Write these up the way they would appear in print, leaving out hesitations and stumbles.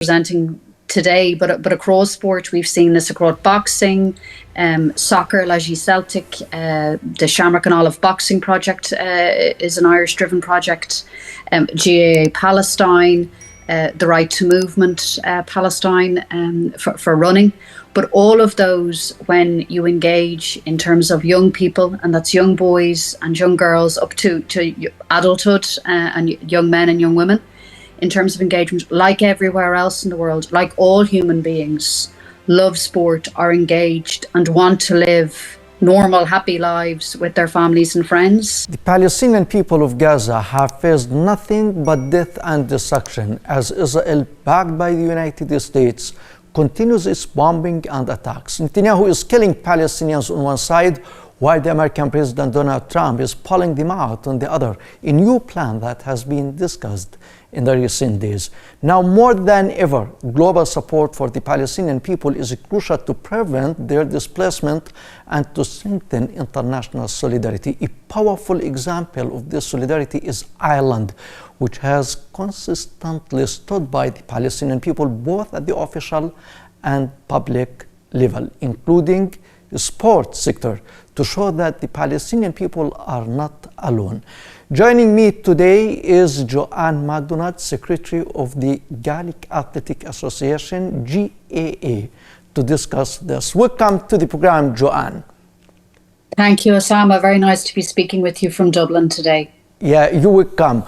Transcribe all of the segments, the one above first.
presenting today, but across sport, we've seen this across boxing, soccer, Laji Celtic, the Shamrock and Olive Boxing Project is an Irish-driven project, GAA Palestine, the Right to Movement Palestine for running. But all of those, when you engage in terms of young people, and that's young boys and young girls up to adulthood, and young men and young women, in terms of engagement, like everywhere else in the world, like all human beings, love sport, are engaged and want to live normal, happy lives with their families and friends. The Palestinian people of Gaza have faced nothing but death and destruction as Israel, backed by the United States, continues its bombing and attacks. Netanyahu is killing Palestinians on one side, while the American President Donald Trump is pulling them out on the other, a new plan that has been discussed in the recent days. Now, more than ever, global support for the Palestinian people is crucial to prevent their displacement and to strengthen international solidarity. A powerful example of this solidarity is Ireland, which has consistently stood by the Palestinian people both at the official and public level, including the sports sector, to show that the Palestinian people are not alone. Joining me today is Joanne McDonald, Secretary of the Gaelic Athletic Association, GAA, to discuss this. Welcome to the program, Joanne. Thank you, Osama. Very nice to be speaking with you from Dublin today. Yeah, you will come.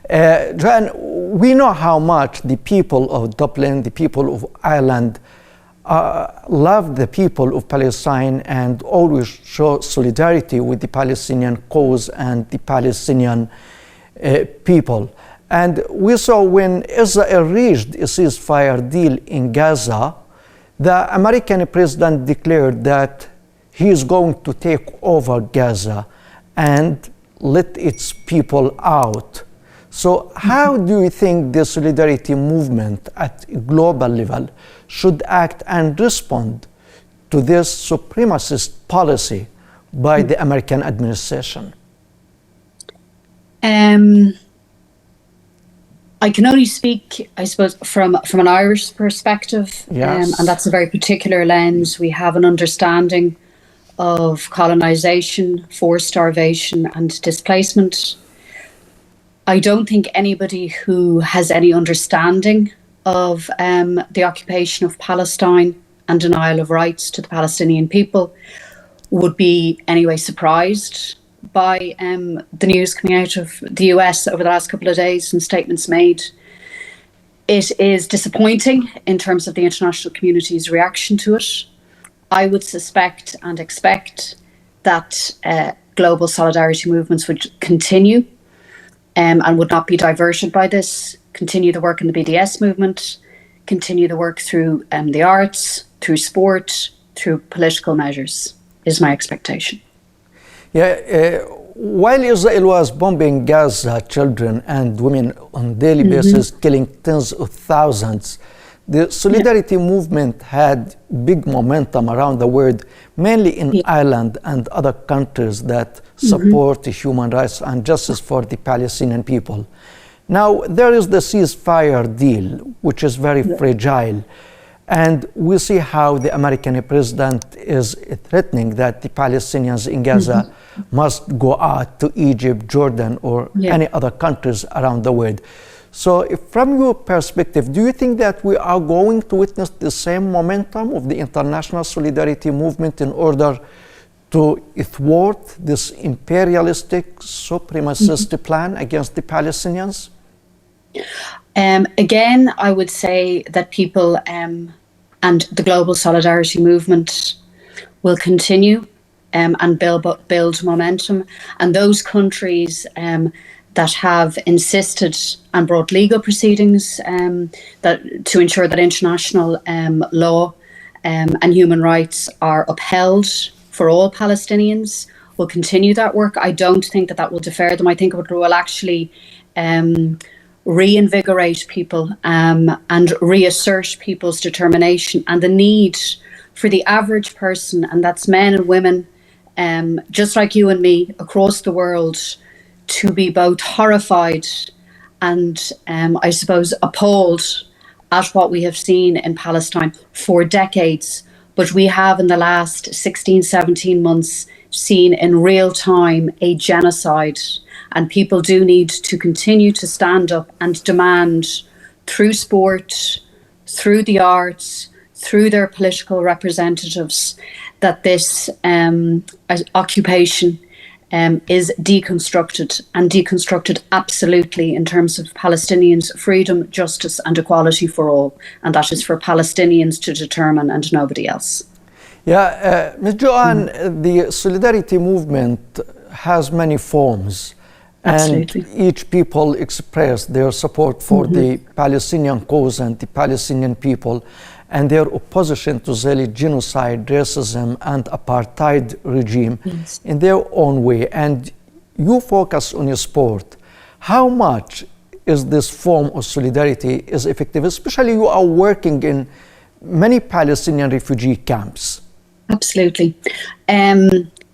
Joanne, we know how much the people of Dublin, the people of Ireland, love the people of Palestine and always show solidarity with the Palestinian cause and the Palestinian people. And we saw when Israel reached a ceasefire deal in Gaza, the American president declared that he is going to take over Gaza and let its people out. So how do you think the solidarity movement at a global level should act and respond to this supremacist policy by the American administration? I can only speak, I suppose, from an Irish perspective, yes. And that's a very particular lens. We have an understanding of colonisation, forced starvation and displacement. I don't think anybody who has any understanding of the occupation of Palestine and denial of rights to the Palestinian people would be anyway surprised by the news coming out of the US over the last couple of days and statements made. It is disappointing in terms of the international community's reaction to it. I would suspect and expect that global solidarity movements would continue and would not be diverted by this, continue the work in the BDS movement, continue the work through the arts, through sport, through political measures, is my expectation. Yeah, while Israel was bombing Gaza, children and women on a daily basis, killing tens of thousands, the solidarity movement had big momentum around the world, mainly in Ireland and other countries that support human rights and justice for the Palestinian people. Now, there is the ceasefire deal, which is very fragile. And we see how the American president is threatening that the Palestinians in Gaza must go out to Egypt, Jordan, or any other countries around the world. So from your perspective, do you think that we are going to witness the same momentum of the international solidarity movement in order to thwart this imperialistic, supremacist plan against the Palestinians? Again, I would say that people and the global solidarity movement will continue and build momentum. And those countries that have insisted and brought legal proceedings to ensure that international law and human rights are upheld for all Palestinians will continue that work. I don't think that will defer them. I think it will actually reinvigorate people and reassert people's determination and the need for the average person, and that's men and women, just like you and me, across the world, to be both horrified and I suppose appalled at what we have seen in Palestine for decades. But we have in the last 16, 17 months seen in real time a genocide. And people do need to continue to stand up and demand through sport, through the arts, through their political representatives, that this occupation is deconstructed, and deconstructed absolutely in terms of Palestinians' freedom, justice and equality for all. And that is for Palestinians to determine and nobody else. Yeah, Ms. Joanne, the Solidarity movement has many forms. Absolutely. And each people express their support for the Palestinian cause and the Palestinian people, and their opposition to Israeli genocide, racism, and apartheid regime in their own way. And you focus on your sport. How much is this form of solidarity is effective? Especially you are working in many Palestinian refugee camps. Absolutely.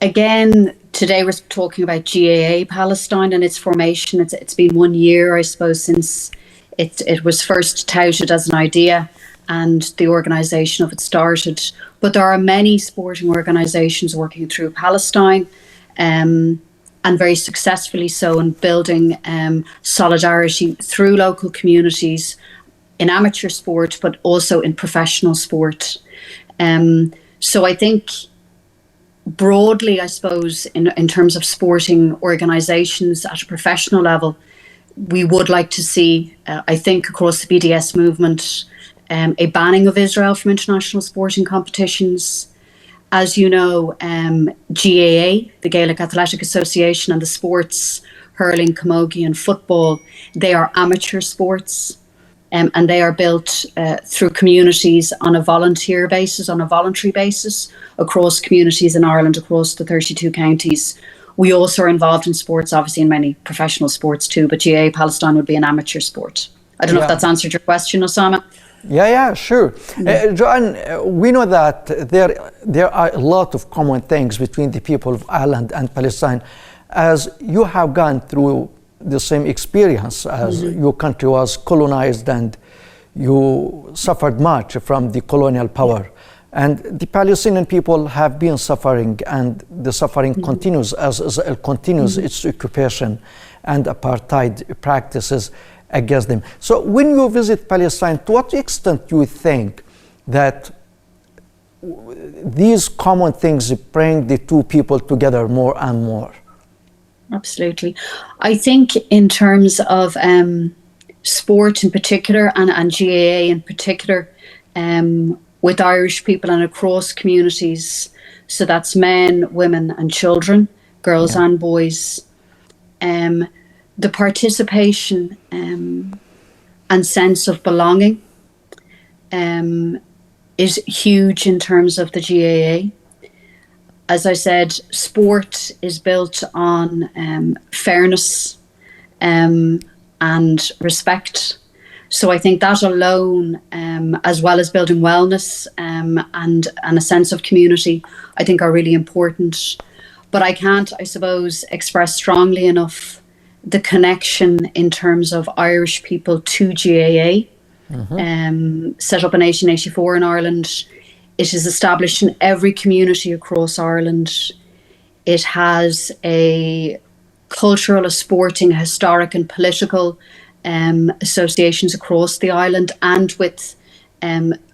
Again, today we're talking about GAA Palestine and its formation. It's been 1 year, I suppose, since it was first touted as an idea and the organisation of it started. But there are many sporting organisations working through Palestine, and very successfully so, in building solidarity through local communities in amateur sport, but also in professional sport. So I think broadly, I suppose, in terms of sporting organisations at a professional level, we would like to see, I think, across the BDS movement, a banning of Israel from international sporting competitions. As you know, GAA, the Gaelic Athletic Association, and the sports, hurling, camogie and football, they are amateur sports. And they are built through communities on a volunteer basis, on a voluntary basis, across communities in Ireland, across the 32 counties. We also are involved in sports, obviously in many professional sports too, but GAA Palestine would be an amateur sport. I don't know if that's answered your question, Osama. Yeah, sure. Joanne, we know that there are a lot of common things between the people of Ireland and Palestine, as you have gone through the same experience as your country was colonized and you suffered much from the colonial power. And the Palestinian people have been suffering, and the suffering continues as Israel continues its occupation and apartheid practices against them. So when you visit Palestine, to what extent do you think that these common things bring the two people together more and more? Absolutely. I think in terms of sport in particular, and GAA in particular, with Irish people and across communities, so that's men, women and children, girls and boys, the participation and sense of belonging is huge in terms of the GAA. As I said, sport is built on fairness and respect. So I think that alone, as well as building wellness and a sense of community, I think are really important. But I can't, I suppose, express strongly enough the connection in terms of Irish people to GAA. Set up in 1884 in Ireland. It is established in every community across Ireland. It has a cultural, a sporting, historic and political associations across the island, and with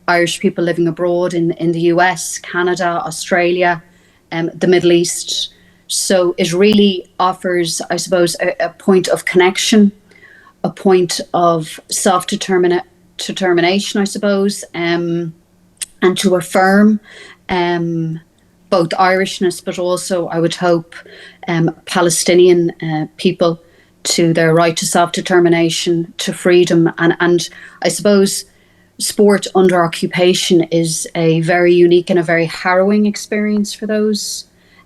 Irish people living abroad in the US, Canada, Australia, the Middle East. So it really offers, I suppose, a point of connection, a point of self-determination, I suppose, and to affirm both Irishness, but also, I would hope, Palestinian people to their right to self-determination, to freedom. And I suppose sport under occupation is a very unique and a very harrowing experience for those,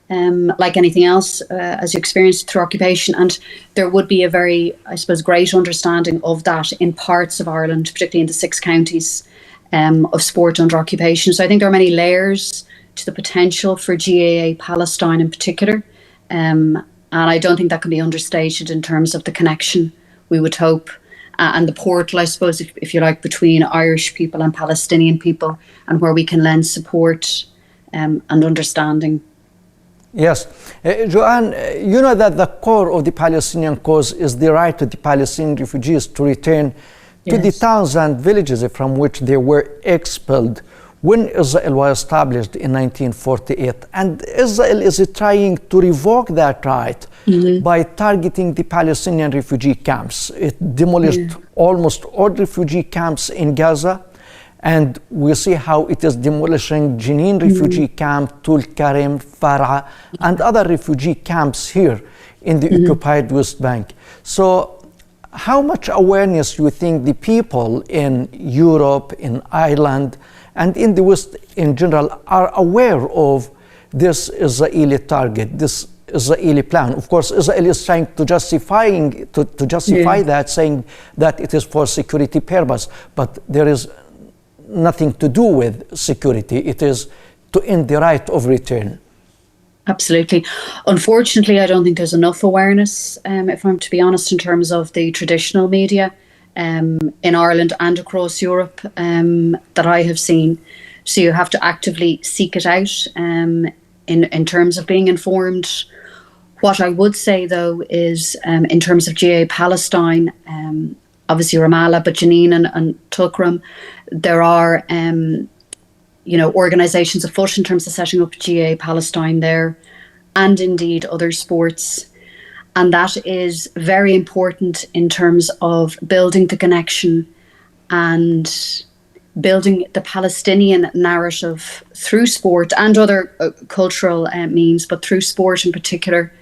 like anything else, as you experienced through occupation. And there would be a very, I suppose, great understanding of that in parts of Ireland, particularly in the 6 counties of sport under occupation. So I think there are many layers to the potential for GAA Palestine in particular. And I don't think that can be understated in terms of the connection, we would hope, and the portal, I suppose, if you like, between Irish people and Palestinian people, and where we can lend support and understanding. Yes. Joanne, you know that the core of the Palestinian cause is the right of the Palestinian refugees to return to the towns and villages from which they were expelled when Israel was established in 1948. And Israel is trying to revoke that right by targeting the Palestinian refugee camps. It demolished almost all refugee camps in Gaza, and we see how it is demolishing Jenin refugee camp, Tul Karim, Farah, and other refugee camps here in the occupied West Bank. So how much awareness do you think the people in Europe, in Ireland, and in the West in general are aware of this Israeli target, this Israeli plan? Of course, Israel is trying to justify that, saying that it is for security purpose, but there is nothing to do with security. It is to end the right of return. Absolutely. Unfortunately, I don't think there's enough awareness, if I'm to be honest, in terms of the traditional media in Ireland and across Europe that I have seen. So you have to actively seek it out in terms of being informed. What I would say, though, is in terms of GA Palestine, obviously Ramallah, but Jenin and Tulkarm, there are organisations afoot in terms of setting up GA Palestine there, and indeed other sports. And that is very important in terms of building the connection and building the Palestinian narrative through sport and other cultural means, but through sport in particular,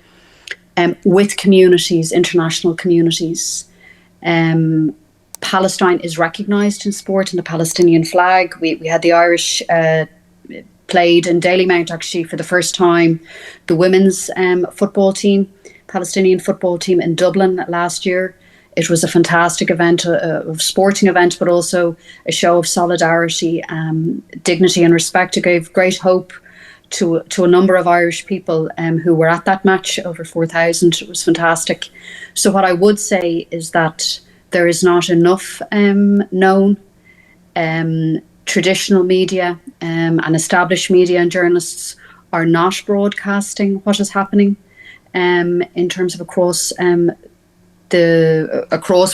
with communities, international communities. Palestine is recognised in sport in the Palestinian flag. We had the Irish played in Dalymount actually for the first time, the women's football team, Palestinian football team in Dublin last year. It was a fantastic event, a sporting event, but also a show of solidarity, dignity and respect. It gave great hope to a number of Irish people who were at that match, over 4,000. It was fantastic. So what I would say is that there is not enough known. Traditional media and established media and journalists are not broadcasting what is happening in terms of across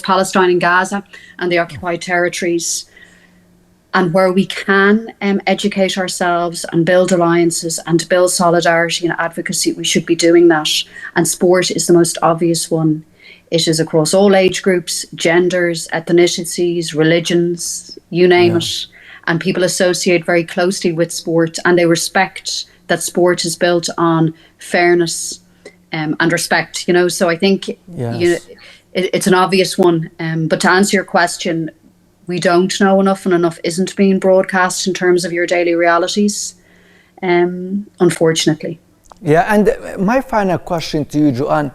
Palestine and Gaza and the occupied territories. And where we can educate ourselves and build alliances and build solidarity and advocacy, we should be doing that. And sport is the most obvious one. It is across all age groups, genders, ethnicities, religions, you name it. And people associate very closely with sport, and they respect that sport is built on fairness and respect, So I think it's an obvious one. But to answer your question, we don't know enough, and enough isn't being broadcast in terms of your daily realities, unfortunately. Yeah, and my final question to you, Joanne,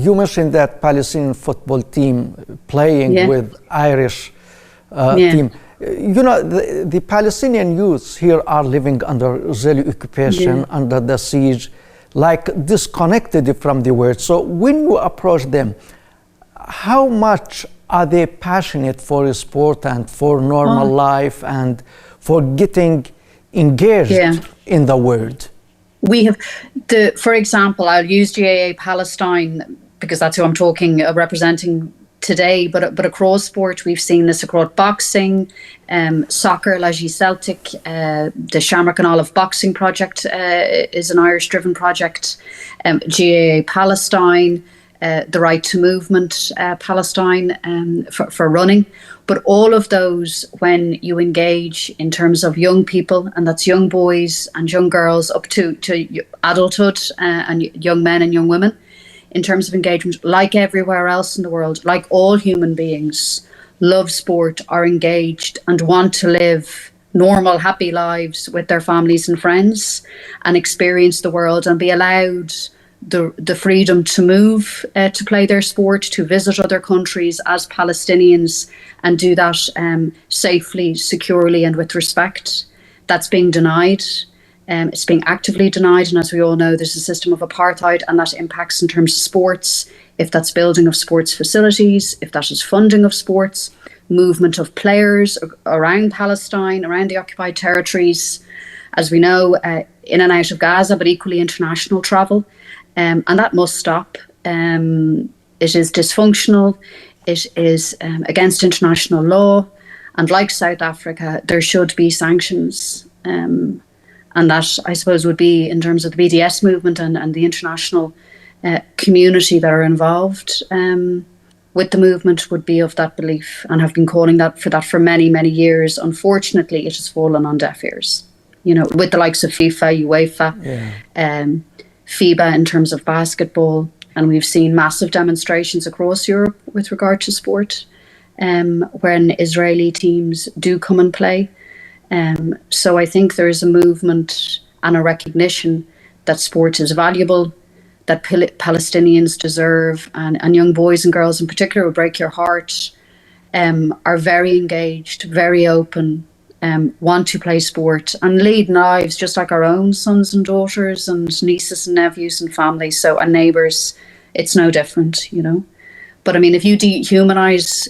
you mentioned that Palestinian football team playing with Irish team. The Palestinian youths here are living under Israeli occupation, under the siege, like disconnected from the world. So when you approach them, how much are they passionate for sport and for normal life and for getting engaged in the world? We have, for example, I'll use GAA Palestine because that's who I'm representing today, but across sport, we've seen this across boxing, soccer, Laji Celtic, the Shamrock and Olive Boxing Project is an Irish-driven project, GAA Palestine, the Right to Movement Palestine for running. But all of those, when you engage in terms of young people, and that's young boys and young girls up to adulthood and young men and young women, in terms of engagement, like everywhere else in the world, like all human beings, love sport, are engaged and want to live normal, happy lives with their families and friends and experience the world and be allowed the freedom to move, to play their sport, to visit other countries as Palestinians and do that safely, securely and with respect. That's being denied. It's being actively denied, and as we all know, there's a system of apartheid, and that impacts in terms of sports, if that's building of sports facilities, if that is funding of sports, movement of players around Palestine, around the occupied territories, as we know, in and out of Gaza, but equally international travel. And that must stop. It is dysfunctional. It is against international law. And like South Africa, there should be sanctions. And that, I suppose, would be in terms of the BDS movement and the international community that are involved with the movement would be of that belief and have been calling that for many, many years. Unfortunately, it has fallen on deaf ears. You know, with the likes of FIFA, UEFA, FIBA in terms of basketball. And we've seen massive demonstrations across Europe with regard to sport when Israeli teams do come and play. So I think there is a movement and a recognition that sport is valuable, that Palestinians deserve, and young boys and girls in particular, will break your heart, are very engaged, very open, want to play sport and lead lives just like our own sons and daughters and nieces and nephews and families, and neighbours. It's no different, you know. But I mean, if you dehumanize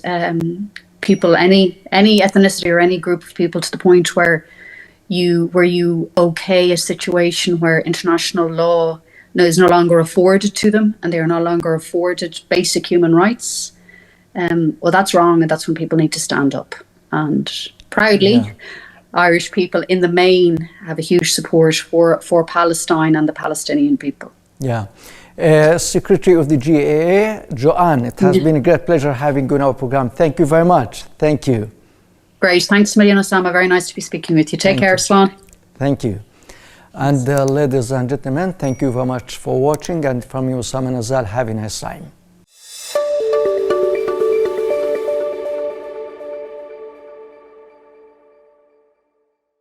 people, any ethnicity or any group of people to the point where you okay a situation where international law is no longer afforded to them and they are no longer afforded basic human rights, well, that's wrong, and that's when people need to stand up. And proudly, Irish people in the main have a huge support for Palestine and the Palestinian people. Yeah. Secretary of the GAA, Joanne, it has been a great pleasure having you on our program. Thank you very much. Thank you. Great. Thanks a million, Osama. Very nice to be speaking with you. Take care, Slan. Thank you. And ladies and gentlemen, thank you very much for watching. And from you, Osama Nazal, have a nice time.